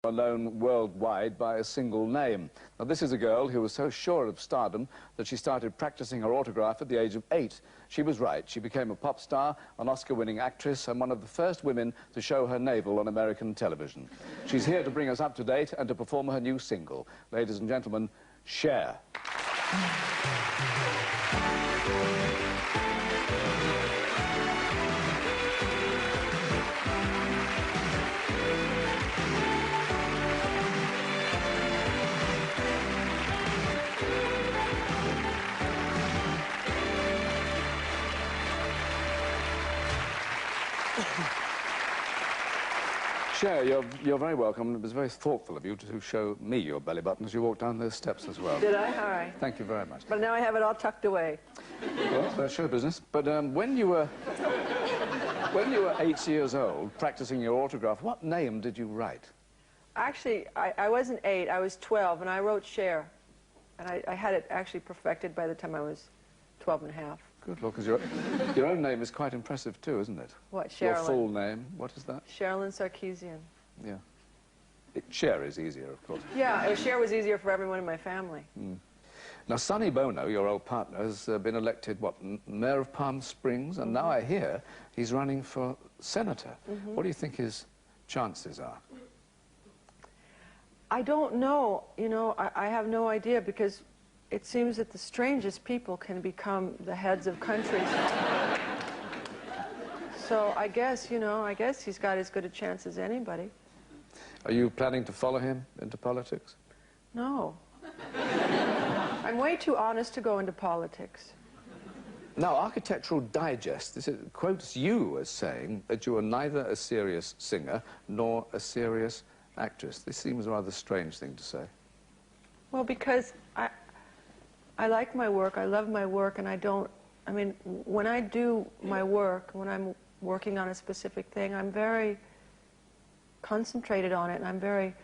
are known worldwide by a single name. Now, this is a girl who was so sure of stardom that she started practicing her autograph at the age of 8. She was right. She became a pop star, an Oscar-winning actress, and one of the first women to show her navel on American television. She's here to bring us up to date and to perform her new single. Ladies and gentlemen, Cher. Cher, you're very welcome. It was very thoughtful of you to show me your belly button as you walked down those steps as well. Did I? All right. Thank you very much. But now I have it all tucked away. Well, that's show business. But when you were 8 years old, practicing your autograph, what name did you write? Actually, I wasn't 8. I was 12, and I wrote Cher. And I had it actually perfected by the time I was 12 and a half. Good Lord, because your own name is quite impressive too, isn't it? What, Sherilyn? Your full name, what is that? Sherilyn Sarkeesian. Yeah. Cher is easier, of course. Yeah, Cher was easier for everyone in my family. Mm. Now, Sonny Bono, your old partner, has been elected, what, Mayor of Palm Springs, and now I hear he's running for senator. What do you think his chances are? I don't know. You know, I have no idea, because it seems that the strangest people can become the heads of countries. So I guess, you know, I guess he's got as good a chance as anybody. Are you planning to follow him into politics? No. I'm way too honest to go into politics. Now, Architectural Digest quotes you as saying that you are neither a serious singer nor a serious actress. This seems a rather strange thing to say. Well, because I like my work, I love my work, and I mean, when I do my work, when I'm working on a specific thing, I'm very concentrated on it, and I'm very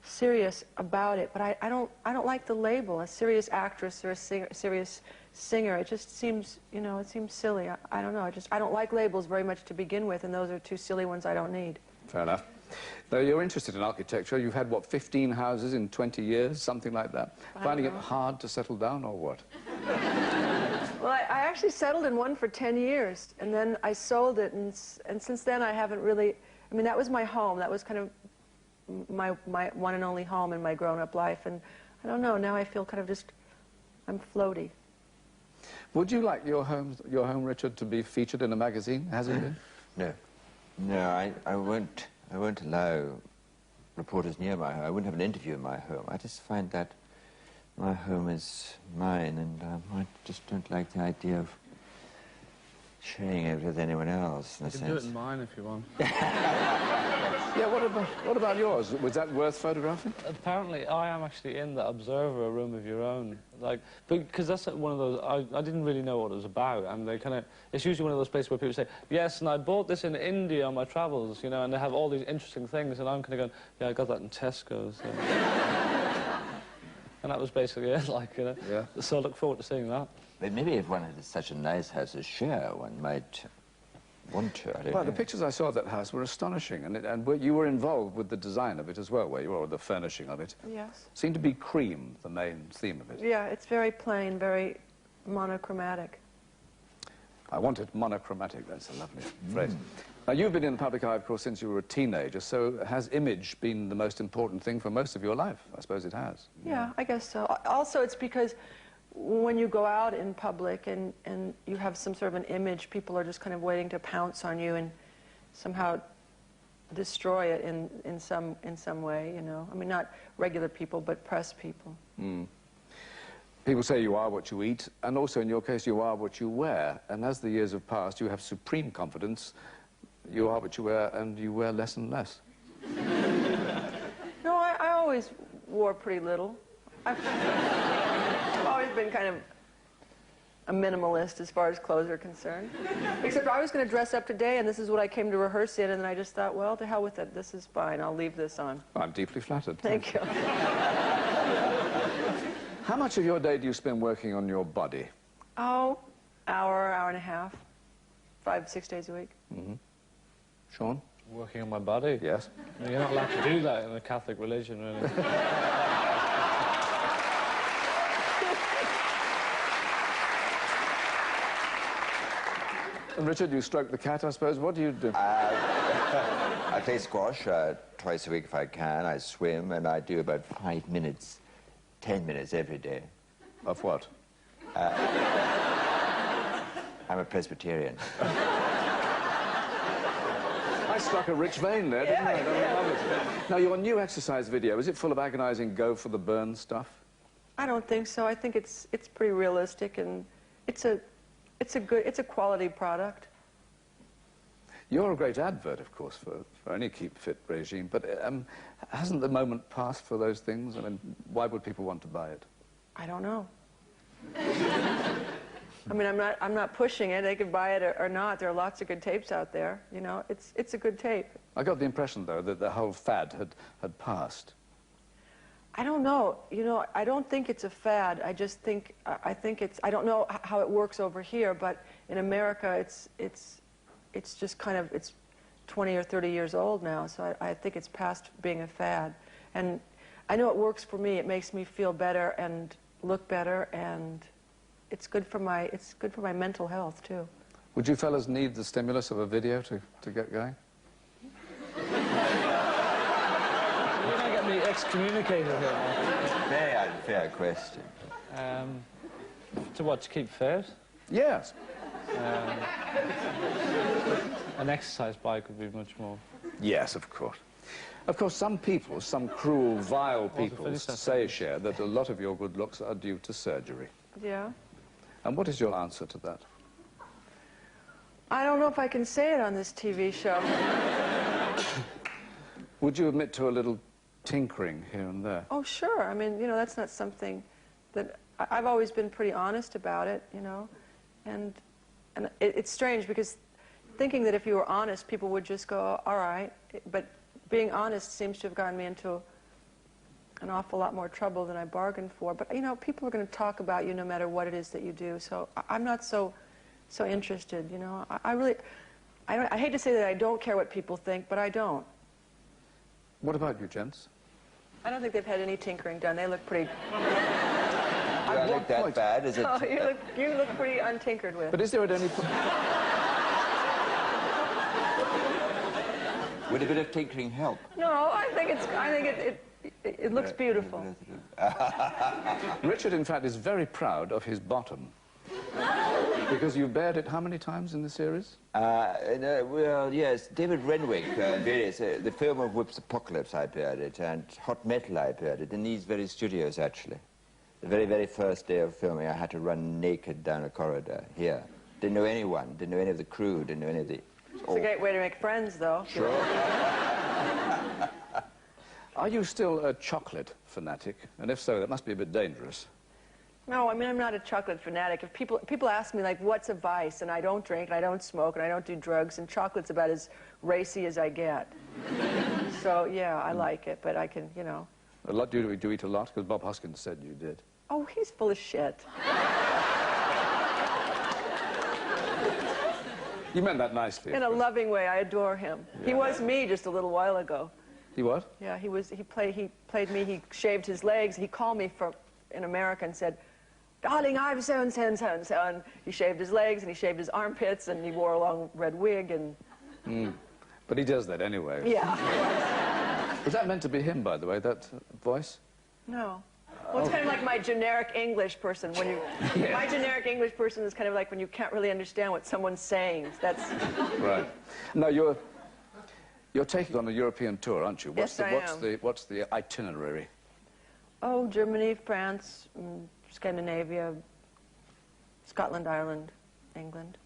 serious about it. But I don't like the label, a serious actress or a serious singer. It just seems, you know, it seems silly. I don't know, I don't like labels very much to begin with, and those are two silly ones I don't need. Fair enough. Now, you're interested in architecture. You've had, what, 15 houses in 20 years, something like that? Finding it hard to settle down, or what? Well, I actually settled in one for 10 years, and then I sold it, and since then I haven't really... I mean, that was my home. That was kind of my one and only home in my grown-up life, and I don't know, now I feel kind of just... I'm floaty. Would you like your home, Richard, to be featured in a magazine? Has it been? No. No, I won't allow reporters near my home. I wouldn't have an interview in my home. I just find that my home is mine, and I just don't like the idea of sharing it with anyone else, in a sense. You can do it in mine if you want. Yeah, what about yours? Was that worth photographing? Apparently, I am actually in the observer room of your own. Like, because that's one of those, I didn't really know what it was about, and they kind of, it's usually one of those places where people say, yes, and I bought this in India on my travels, you know, and they have all these interesting things, and I'm kind of going, yeah, I got that in Tesco's. So. And that was basically it, like, you know. Yeah. So I look forward to seeing that. But maybe if one had such a nice house as Cher, one might want to, I don't know. Well, the pictures I saw of that house were astonishing, and you were involved with the design of it as well, were you, or the furnishing of it? Yes. Seemed to be cream, the main theme of it. Yeah, it's very plain, very monochromatic. I wanted monochromatic, that's a lovely phrase. Now, you've been in the public eye, of course, since you were a teenager, so has image been the most important thing for most of your life? I suppose it has. Yeah, I guess so. Also, it's because when you go out in public and you have some sort of an image, people are just kind of waiting to pounce on you and somehow destroy it in some way, you know. I mean, not regular people, but press people. Mm. People say you are what you eat, and also in your case, you are what you wear. And as the years have passed, you have supreme confidence. You are what you wear, and you wear less and less. No, I always wore pretty little. I've always been kind of a minimalist as far as clothes are concerned. Except I was going to dress up today, and this is what I came to rehearse in, and then I just thought, well, to hell with it. This is fine. I'll leave this on. I'm deeply flattered. Thank you. How much of your day do you spend working on your body? Oh, hour and a half. 5, 6 days a week. Mm-hmm. Sean? Working on my body? Yes. You're not allowed to do that in the Catholic religion, really. And Richard, you stroke the cat, I suppose. What do you do? I play squash twice a week if I can. I swim, and I do about 5 minutes, 10 minutes every day. Of what? I'm a Presbyterian. I struck a rich vein there, didn't I? I love it. Now, your new exercise video, is it full of agonizing go for the burn stuff? I don't think so. I think it's pretty realistic, and it's a quality product. You're a great advert, of course, for any Keep Fit regime, but hasn't the moment passed for those things? I mean, why would people want to buy it? I don't know. I mean, I'm not pushing it. They could buy it or not. There are lots of good tapes out there. You know, it's a good tape. I got the impression, though, that the whole fad had passed. I don't know. You know, I don't think it's a fad. I just think I think it's. I don't know how it works over here, but in America, it's just kind of 20 or 30 years old now. So I think it's past being a fad, and I know it works for me. It makes me feel better and look better, and it's good for my mental health too. Would you fellas need the stimulus of a video to get going? You're going to get me excommunicated here, Mark. Very unfair question. To what, to keep fit? Yes. An exercise bike would be much more. Yes, of course. Of course, some people, some cruel, vile people say, Cher, that a lot of your good looks are due to surgery. Yeah. And what is your answer to that? I don't know if I can say it on this TV show. Would you admit to a little tinkering here and there? Oh, sure. I mean, you know, that's not something that... I've always been pretty honest about it, you know. And it's strange because thinking that if you were honest, people would just go, all right. But being honest seems to have gotten me into an awful lot more trouble than I bargained for. But, you know, people are going to talk about you no matter what it is that you do. So I'm not so interested, you know. I hate to say that I don't care what people think, but I don't. What about you, gents? I don't think they've had any tinkering done. They look pretty... Do I look that bad? Is it? Oh, you look pretty untinkered with. But is there at any point... Would a bit of tinkering help? No, I think it looks beautiful. Richard, in fact, is very proud of his bottom. Because you bared it how many times in the series? No, well, yes, David Renwick, the film of Whip's Apocalypse, I bared it, and Hot Metal, I bared it, in these very studios, actually. The very, very first day of filming, I had to run naked down a corridor here. Didn't know anyone, didn't know any of the crew, didn't know any of the... It's a great way to make friends, though. Sure. Are you still a chocolate fanatic? And if so, that must be a bit dangerous. No, I mean, I'm not a chocolate fanatic. If people ask me, like, what's a vice? And I don't drink, and I don't smoke, and I don't do drugs, and chocolate's about as racy as I get. So, yeah, I like it, but I can, you know. A lot, do you eat a lot? Because Bob Hoskins said you did. Oh, he's full of shit. You meant that nicely. In a loving way. I adore him. Yeah. He was me just a little while ago. He what? Yeah, he played me. He shaved his legs. He called me in America and said, "Darling, I'm so-and-so and so-and-so." And he shaved his legs, and he shaved his armpits, and he wore a long red wig, and... But he does that anyway. Yeah. Was that meant to be him, by the way, that voice? No. Well, it's kind of like my generic English person. When you, my generic English person is kind of like when you can't really understand what someone's saying. That's right. Now you're taking on a European tour, aren't you? Yes, I am. What's the itinerary? Oh, Germany, France, Scandinavia, Scotland, Ireland, England.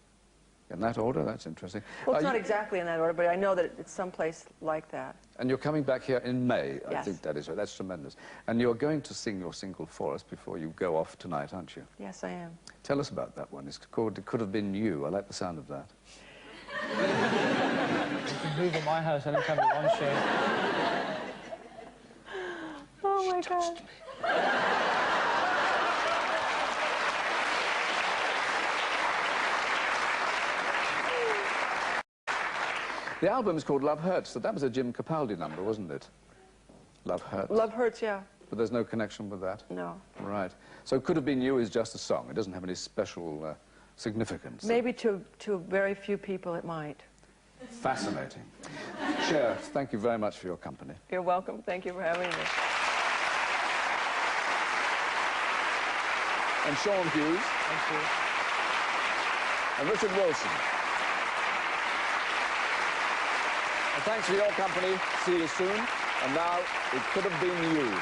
In that order? That's interesting. Well, it's not exactly in that order, but I know that it's someplace like that. And you're coming back here in May. Yes. I think that is right. That's tremendous. And you're going to sing your single for us before you go off tonight, aren't you? Yes, I am. Tell us about that one. It's called It Could Have Been You. I like the sound of that. You can move at my house anytime you want, Cher. Oh, my God. The album is called Love Hurts, so that was a Jim Capaldi number, wasn't it? Love Hurts. Love Hurts, yeah. But there's no connection with that? No. Right. So Could Have Been You is just a song. It doesn't have any special significance. Maybe to very few people it might. Fascinating. Cher, thank you very much for your company. You're welcome. Thank you for having me. And Sean Hughes. Thank you. And Richard Wilson. And thanks for your company. See you soon. And now, It Could Have Been You.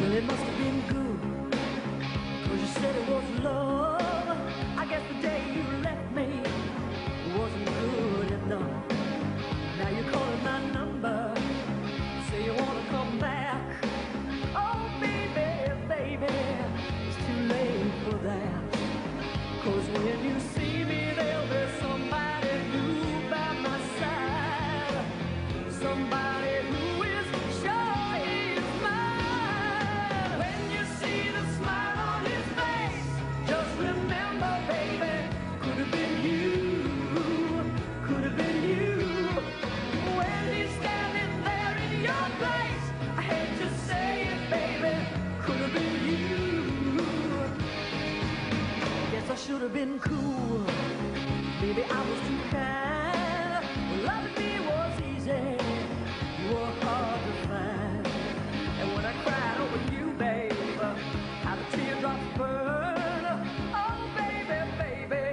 Well, it must have been good, 'cause you said it was love. I guess the day you left me wasn't good enough. Now you're calling my number, say you wanna come back. Oh, baby, baby, it's too late for that. 'Cause when you see me, there'll be somebody new by my side. Somebody who is sure he's mine. When you see the smile on his face, just remember, baby, could have been you, could have been you. When he's standing there in your place, I hate to say it, baby, could have been you. Guess I should have been cool, maybe I was too kind. Loving me was easy, you were hard to find. And when I cried over you, babe, how the teardrops burn. Oh, baby, baby,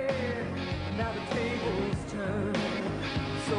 now the tables turn. So